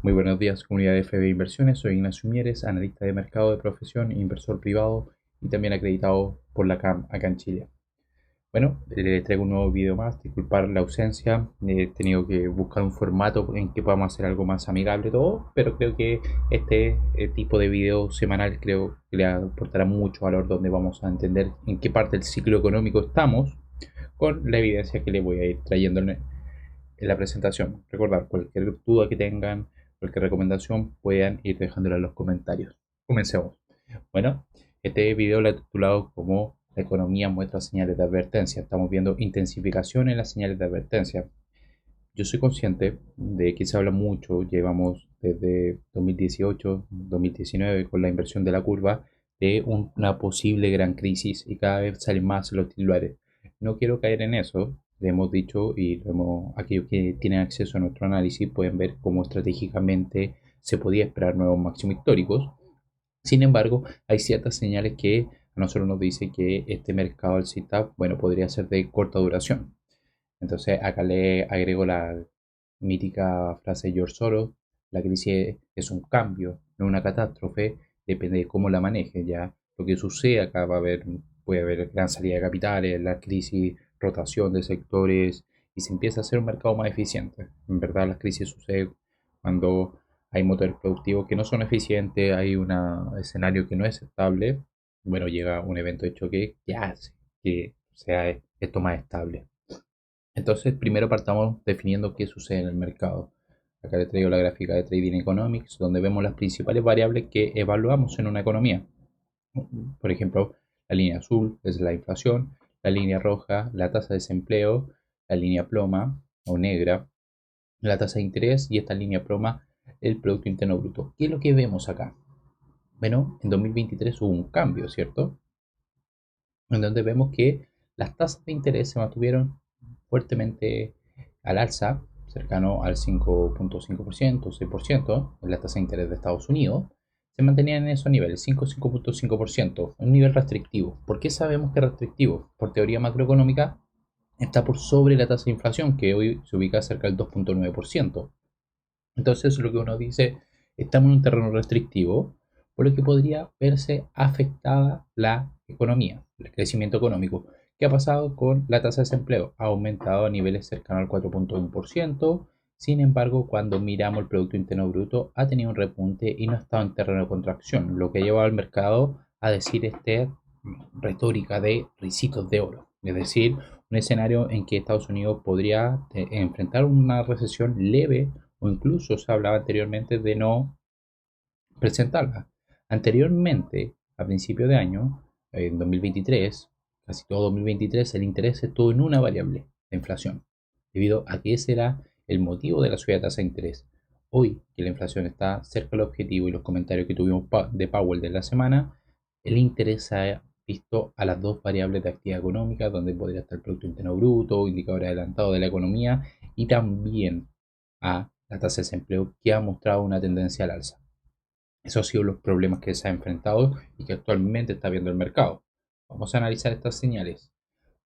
Muy buenos días, comunidad de FB Inversiones. Soy Ignacio Mieres, analista de mercado de profesión, inversor privado y también acreditado por la CAM acá en Chile. Bueno, les traigo un nuevo video más. Disculpar la ausencia, he tenido que buscar un formato en que podamos hacer algo más amigable todo, pero creo que este tipo de video semanal creo que le aportará mucho valor, donde vamos a entender en qué parte del ciclo económico estamos con la evidencia que les voy a ir trayendo en la presentación. Recordar, cualquier duda que tengan, cualquier recomendación, puedan ir dejándola en los comentarios. Comencemos. Bueno, este video lo he titulado como "La economía muestra señales de advertencia". Estamos viendo intensificación en las señales de advertencia. Yo soy consciente de que se habla mucho, llevamos desde 2018, 2019 con la inversión de la curva, de una posible gran crisis y cada vez salen más los titulares. No quiero caer en eso, le hemos dicho y aquellos que tienen acceso a nuestro análisis pueden ver cómo estratégicamente se podía esperar nuevos máximos históricos. Sin embargo, hay ciertas señales que a nosotros nos dicen que este mercado alcista, bueno, podría ser de corta duración. Entonces acá le agrego la mítica frase de George Soros: la crisis es un cambio, no una catástrofe, depende de cómo la maneje. Ya lo que sucede acá puede haber gran salida de capitales, la crisis, rotación de sectores y se empieza a hacer un mercado más eficiente. En verdad las crisis suceden cuando hay motores productivos que no son eficientes, hay un escenario que no es estable. Bueno, llega un evento de choque que hace que sea esto más estable. Entonces, primero partamos definiendo qué sucede en el mercado. Acá les traigo la gráfica de Trading Economics, donde vemos las principales variables que evaluamos en una economía. Por ejemplo, la línea azul es la inflación, la línea roja, la tasa de desempleo, la línea ploma o negra, la tasa de interés, y esta línea ploma, el Producto Interno Bruto. ¿Qué es lo que vemos acá? Bueno, en 2023 hubo un cambio, ¿cierto? En donde vemos que las tasas de interés se mantuvieron fuertemente al alza, cercano al 5.5%, 6%, en la tasa de interés de Estados Unidos, se mantenían en esos niveles, 5.5%, un nivel restrictivo. ¿Por qué sabemos que es restrictivo? Por teoría macroeconómica, está por sobre la tasa de inflación, que hoy se ubica cerca del 2.9%. Entonces, lo que uno dice, estamos en un terreno restrictivo, por lo que podría verse afectada la economía, el crecimiento económico. ¿Qué ha pasado con la tasa de desempleo? Ha aumentado a niveles cercanos al 4.1%. Sin embargo, cuando miramos el Producto Interno Bruto, ha tenido un repunte y no ha estado en terreno de contracción, lo que ha llevado al mercado a decir retórica de ricitos de oro. Es decir, un escenario en que Estados Unidos podría enfrentar una recesión leve, o incluso se hablaba anteriormente de no presentarla. Anteriormente, a principio de año, en 2023, casi todo 2023, el interés estuvo en una variable, la inflación, debido a que ese era el motivo de la subida de tasa de interés. Hoy, que la inflación está cerca del objetivo y los comentarios que tuvimos de Powell de la semana, el interés ha visto a las dos variables de actividad económica, donde podría estar el Producto Interno Bruto, indicador adelantado de la economía, y también a la tasa de desempleo, que ha mostrado una tendencia al alza. Esos han sido los problemas que se ha enfrentado y que actualmente está viendo el mercado. Vamos a analizar estas señales.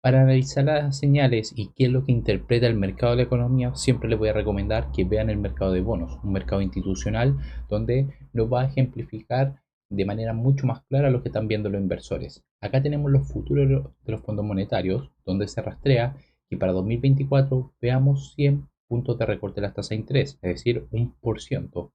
Para analizar las señales y qué es lo que interpreta el mercado de la economía, siempre les voy a recomendar que vean el mercado de bonos, un mercado institucional donde nos va a ejemplificar de manera mucho más clara lo que están viendo los inversores. Acá tenemos los futuros de los fondos monetarios, donde se rastrea que para 2024 veamos 100 puntos de recorte de las tasas de interés, es decir, 1%,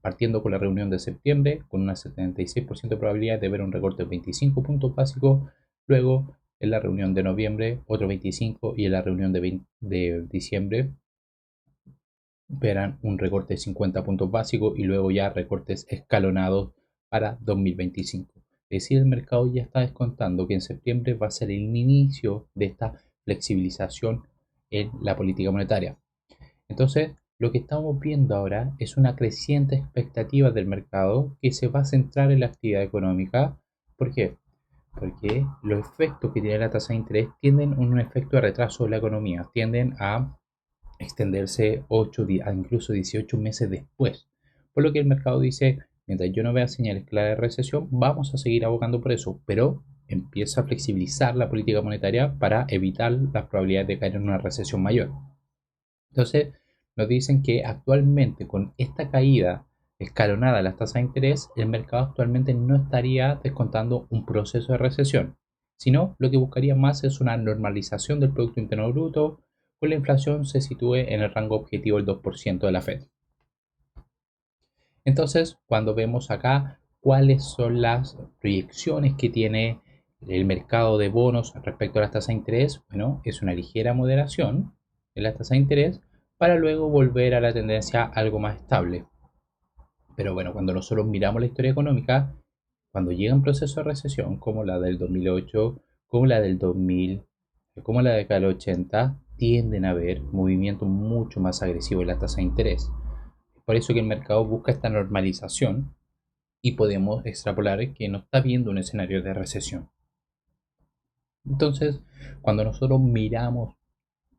partiendo con la reunión de septiembre, con una 76% de probabilidad de ver un recorte de 25 puntos básicos. Luego, en la reunión de noviembre, otro 25, y en la reunión de diciembre verán un recorte de 50 puntos básicos y luego ya recortes escalonados para 2025. Es decir, el mercado ya está descontando que en septiembre va a ser el inicio de esta flexibilización en la política monetaria. Entonces, lo que estamos viendo ahora es una creciente expectativa del mercado que se va a centrar en la actividad económica. ¿Por qué? Porque los efectos que tiene la tasa de interés tienden a un efecto de retraso de la economía, tienden a extenderse 8 días, incluso 18 meses después. Por lo que el mercado dice, mientras yo no vea señales claras de recesión, vamos a seguir abogando por eso, pero empieza a flexibilizar la política monetaria para evitar las probabilidades de caer en una recesión mayor. Entonces, nos dicen que actualmente con esta caída escalonada de las tasas de interés, el mercado actualmente no estaría descontando un proceso de recesión, sino lo que buscaría más es una normalización del Producto Interno Bruto, con la inflación se sitúe en el rango objetivo del 2% de la Fed. Entonces, cuando vemos acá cuáles son las proyecciones que tiene el mercado de bonos respecto a las tasas de interés, bueno, es una ligera moderación en las tasas de interés para luego volver a la tendencia algo más estable. Pero bueno, cuando nosotros miramos la historia económica, cuando llegan procesos de recesión como la del 2008, como la del 2000, como la década del 80, tienden a haber movimientos mucho más agresivos en la tasa de interés. Es por eso que el mercado busca esta normalización y podemos extrapolar que no está viendo un escenario de recesión. Entonces, cuando nosotros miramos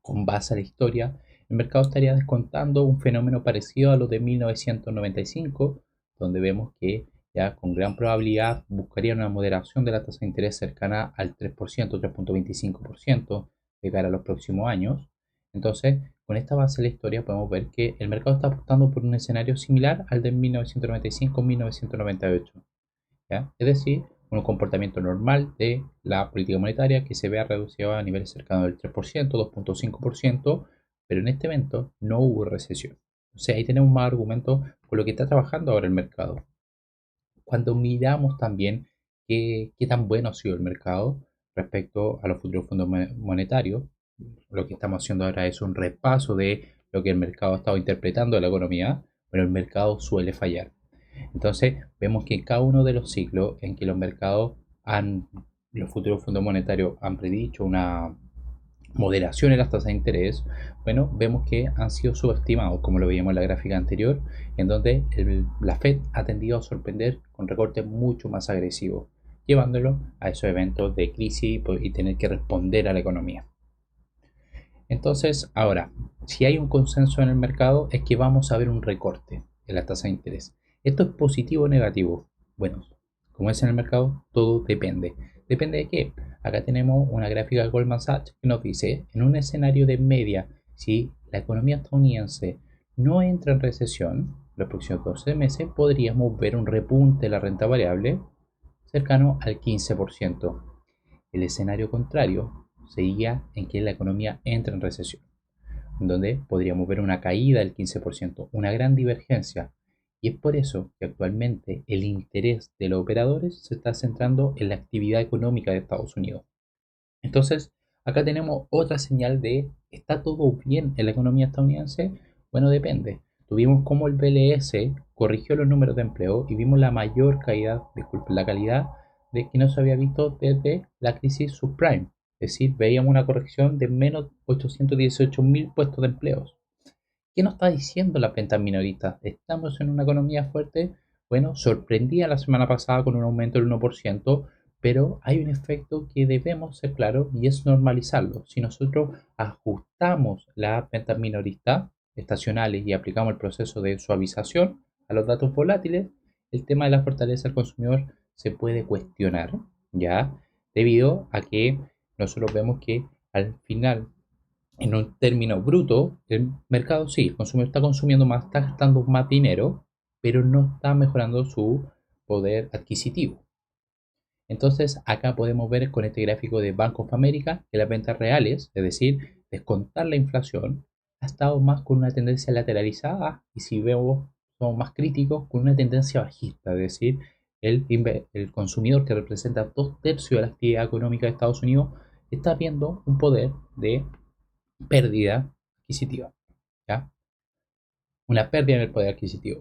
con base a la historia, el mercado estaría descontando un fenómeno parecido a lo de 1995, donde vemos que ya con gran probabilidad buscaría una moderación de la tasa de interés cercana al 3%, 3.25% de cara a los próximos años. Entonces, con esta base de la historia podemos ver que el mercado está apostando por un escenario similar al de 1995-1998. ¿ya? Es decir, un comportamiento normal de la política monetaria que se vea reducido a niveles cercanos del 3%, 2.5%, pero en este evento no hubo recesión. O sea, ahí tenemos más argumentos con lo que está trabajando ahora el mercado. Cuando miramos también qué tan bueno ha sido el mercado respecto a los futuros fondos monetarios, lo que estamos haciendo ahora es un repaso de lo que el mercado ha estado interpretando de la economía, pero el mercado suele fallar. Entonces, vemos que en cada uno de los ciclos en que los mercados los futuros fondos monetarios han predicho una moderación en las tasas de interés, bueno, vemos que han sido subestimados, como lo veíamos en la gráfica anterior, en donde la Fed ha tendido a sorprender con recortes mucho más agresivos, llevándolo a esos eventos de crisis y tener que responder a la economía. Entonces, ahora, si hay un consenso en el mercado es que vamos a ver un recorte en la tasa de interés. ¿Esto es positivo o negativo? Bueno, como es en el mercado, todo depende. ¿Depende de qué? Acá tenemos una gráfica de Goldman Sachs que nos dice, en un escenario de media, si la economía estadounidense no entra en recesión, los próximos 12 meses podríamos ver un repunte de la renta variable cercano al 15%. El escenario contrario sería en que la economía entra en recesión, donde podríamos ver una caída del 15%, una gran divergencia. Y es por eso que actualmente el interés de los operadores se está centrando en la actividad económica de Estados Unidos. Entonces, acá tenemos otra señal de, ¿está todo bien en la economía estadounidense? Bueno, depende. Tuvimos como el BLS corrigió los números de empleo y vimos la mayor caída, disculpen, la calidad de que no se había visto desde la crisis subprime. Es decir, veíamos una corrección de menos 818.000 puestos de empleos. ¿Qué nos está diciendo la ventas minoristas? ¿Estamos en una economía fuerte? Bueno, sorprendía la semana pasada con un aumento del 1%, pero hay un efecto que debemos ser claros y es normalizarlo. Si nosotros ajustamos las ventas minoristas estacionales y aplicamos el proceso de suavización a los datos volátiles, el tema de la fortaleza del consumidor se puede cuestionar, ¿ya? Debido a que nosotros vemos que al final en un término bruto, el mercado sí, el consumidor está consumiendo más, está gastando más dinero, pero no está mejorando su poder adquisitivo. Entonces, acá podemos ver con este gráfico de Bank of America que las ventas reales, es decir, descontar la inflación, ha estado más con una tendencia lateralizada y si vemos, somos más críticos, con una tendencia bajista, es decir, el consumidor que representa 2/3 de la actividad económica de Estados Unidos está viendo un poder de pérdida adquisitiva, ¿ya? Una pérdida en el poder adquisitivo.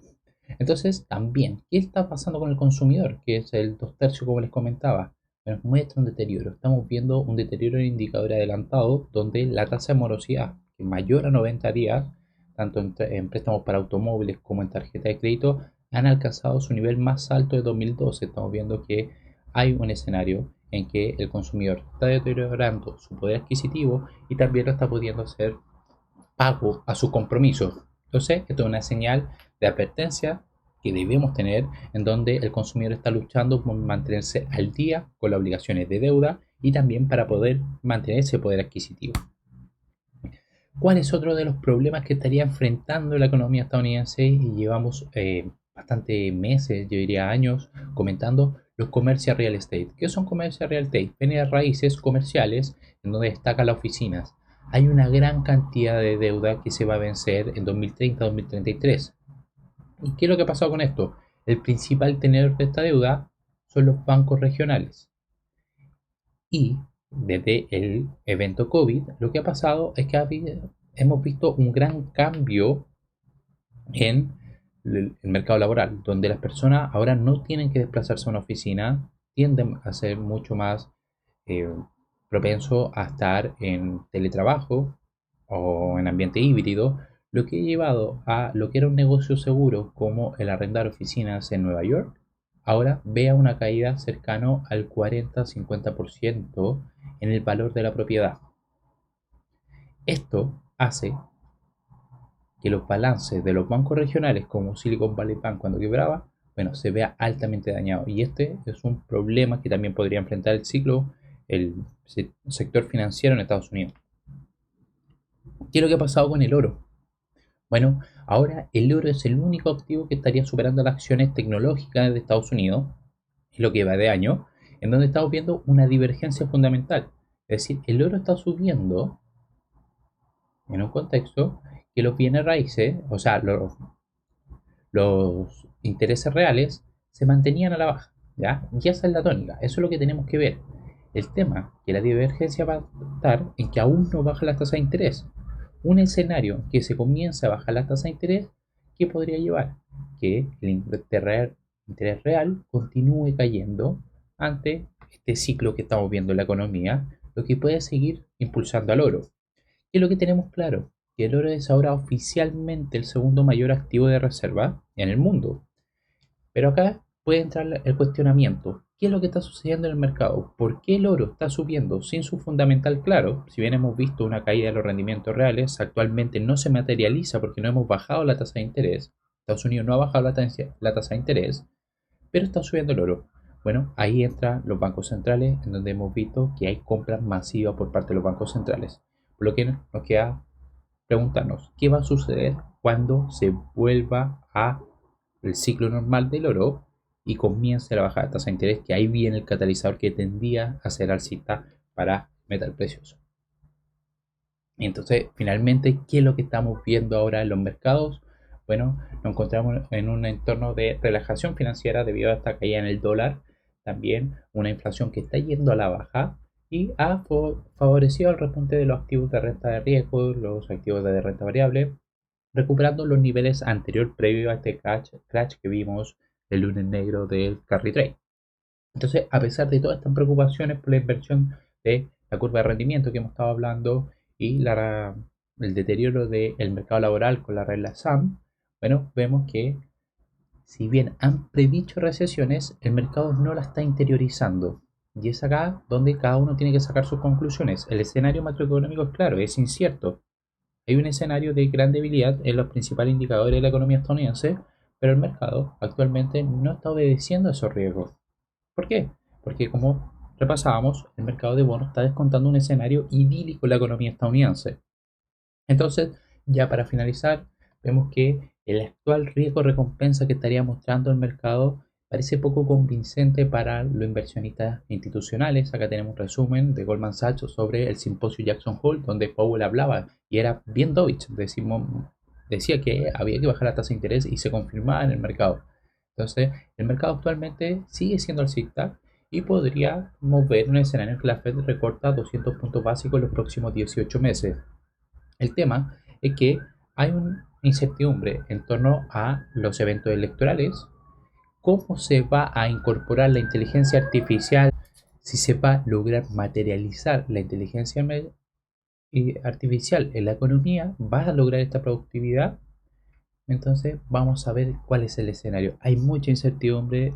Entonces, también, ¿qué está pasando con el consumidor? Que es el 2/3, como les comentaba. Bueno, muestra un deterioro. Estamos viendo un deterioro en indicador adelantado, donde la tasa de morosidad, que es mayor a 90 días, tanto en préstamos para automóviles como en tarjeta de crédito, han alcanzado su nivel más alto de 2012. Estamos viendo que hay un escenario en que el consumidor está deteriorando su poder adquisitivo y también lo está pudiendo hacer pago a sus compromisos. Entonces, esto es una señal de advertencia que debemos tener en donde el consumidor está luchando por mantenerse al día con las obligaciones de deuda y también para poder mantener ese poder adquisitivo. ¿Cuál es otro de los problemas que estaría enfrentando la economía estadounidense? Y llevamos bastante meses, yo diría años, comentando los commercial real estate. ¿Qué son commercial real estate? Bienes raíces comerciales en donde destacan las oficinas. Hay una gran cantidad de deuda que se va a vencer en 2030-2033. ¿Y qué es lo que ha pasado con esto? El principal tenedor de esta deuda son los bancos regionales. Y desde el evento COVID, lo que ha pasado es que hemos visto un gran cambio en el mercado laboral, donde las personas ahora no tienen que desplazarse a una oficina, tienden a ser mucho más eh, propenso a estar en teletrabajo o en ambiente híbrido, lo que ha llevado a lo que era un negocio seguro como el arrendar oficinas en Nueva York, ahora vea una caída cercano al 40-50% en el valor de la propiedad. Esto hace que los balances de los bancos regionales como Silicon Valley Bank cuando quebraba, bueno, se vea altamente dañado. Y este es un problema que también podría enfrentar el sector financiero en Estados Unidos. ¿Qué es lo que ha pasado con el oro? Bueno, ahora el oro es el único activo que estaría superando las acciones tecnológicas de Estados Unidos, en lo que va de año, en donde estamos viendo una divergencia fundamental. Es decir, el oro está subiendo en un contexto que los bienes raíces, o sea, los intereses reales se mantenían a la baja, ¿ya? Y esa es la tónica, eso es lo que tenemos que ver. El tema, que la divergencia va a estar en que aún no baja la tasa de interés. Un escenario que se comience a bajar la tasa de interés, ¿qué podría llevar? Que el interés real continúe cayendo ante este ciclo que estamos viendo en la economía, lo que puede seguir impulsando al oro. ¿Qué es lo que tenemos claro? Que el oro es ahora oficialmente el segundo mayor activo de reserva en el mundo. Pero acá puede entrar el cuestionamiento. ¿Qué es lo que está sucediendo en el mercado? ¿Por qué el oro está subiendo sin su fundamental claro? Si bien hemos visto una caída de los rendimientos reales, actualmente no se materializa porque no hemos bajado la tasa de interés. Estados Unidos no ha bajado la tasa de interés, pero está subiendo el oro. Bueno, ahí entran los bancos centrales, en donde hemos visto que hay compras masivas por parte de los bancos centrales. Por lo que nos queda preguntarnos, ¿qué va a suceder cuando se vuelva a el ciclo normal del oro y comience la bajada de tasa de interés? Que ahí viene el catalizador que tendría a ser alcista para metal precioso. Entonces, finalmente, ¿qué es lo que estamos viendo ahora en los mercados? Bueno, nos encontramos en un entorno de relajación financiera debido a esta caída en el dólar, también una inflación que está yendo a la baja y ha favorecido el repunte de los activos de renta de riesgo, los activos de renta variable, recuperando los niveles anterior previo a este crash que vimos el lunes negro del carry trade. Entonces, a pesar de todas estas preocupaciones por la inversión de la curva de rendimiento que hemos estado hablando y el deterioro del mercado laboral con la regla SAM, bueno, vemos que si bien han predicho recesiones, el mercado no la está interiorizando. Y es acá donde cada uno tiene que sacar sus conclusiones. El escenario macroeconómico es claro, es incierto. Hay un escenario de gran debilidad en los principales indicadores de la economía estadounidense, pero el mercado actualmente no está obedeciendo a esos riesgos. ¿Por qué? Porque como repasábamos, el mercado de bonos está descontando un escenario idílico en la economía estadounidense. Entonces, ya para finalizar, vemos que el actual riesgo-recompensa que estaría mostrando el mercado parece poco convincente para los inversionistas institucionales. Acá tenemos un resumen de Goldman Sachs sobre el simposio Jackson Hole, donde Powell hablaba y era bien dovish. Decía que había que bajar la tasa de interés y se confirmaba en el mercado. Entonces, el mercado actualmente sigue siendo alcista y podríamos ver un escenario en que la Fed recorta 200 puntos básicos en los próximos 18 meses. El tema es que hay una incertidumbre en torno a los eventos electorales, cómo se va a incorporar la inteligencia artificial, si se va a lograr materializar la inteligencia artificial en la economía, va a lograr esta productividad. Entonces vamos a ver cuál es el escenario. Hay mucha incertidumbre,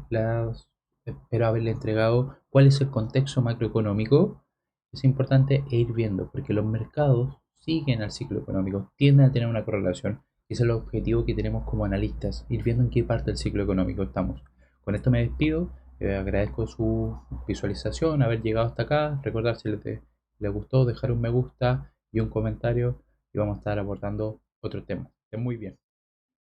espero haberle entregado cuál es el contexto macroeconómico. Es importante ir viendo porque los mercados siguen al ciclo económico, tienden a tener una correlación. Y ese es el objetivo que tenemos como analistas, ir viendo en qué parte del ciclo económico estamos. Con esto me despido, agradezco su visualización, haber llegado hasta acá. Recordar si les gustó, dejar un me gusta y un comentario. y vamos a estar abordando otros temas. Estén muy bien.